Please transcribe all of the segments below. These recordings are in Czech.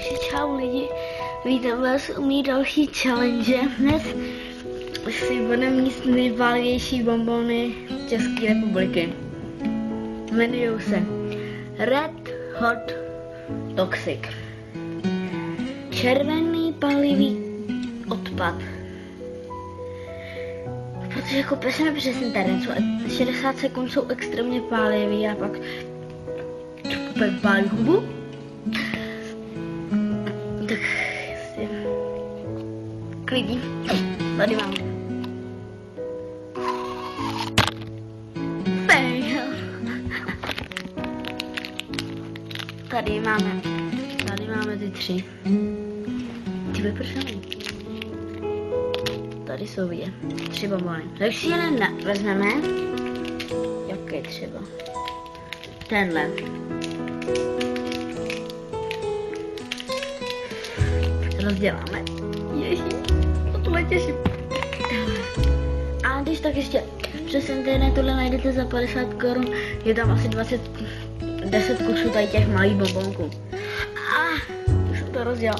Takže čau lidi, vítám vás u mý další challenge. Dnes si budeme míst nejpálivější bonbony České republiky. Jmenují se Red Hot Toxic. Červený pálivý odpad. Protože kopesme přes internet, 60 sekund jsou extrémně pálivý a pak pálí hubu. Tak jestli klidí. Tady mám. Tady máme ty tři. Ty vypršený. Tady jsou je. 3 bonbony. Tak si jeden vezmeme. Jaký třeba? Tenhle. Rozděláme. Ježí, to mě těším. A když tak ještě přes internet tohle najdete za 50 korun, je tam asi 10 kusů tady těch malých bonbonků. Už jsem to rozdělal.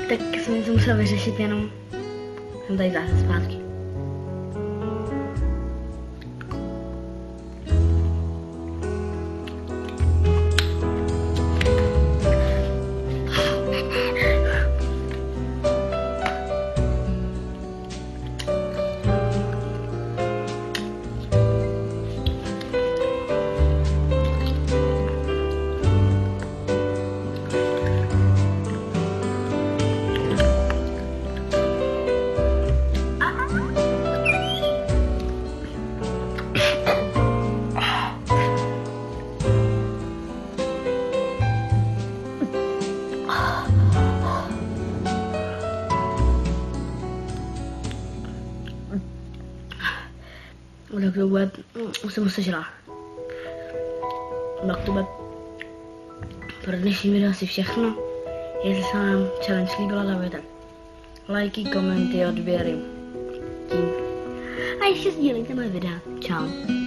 Tak jsem to musel vyřešit jenom. Jsem tady zase zpátky. Tak to bude, už jsem sežrala. Tak to bude pro dnešní video asi všechno. Jestli se vám challenge líbila, dávajte lajky, komenty, odběry. Tím. A ještě sdílejte moje videa. Čau.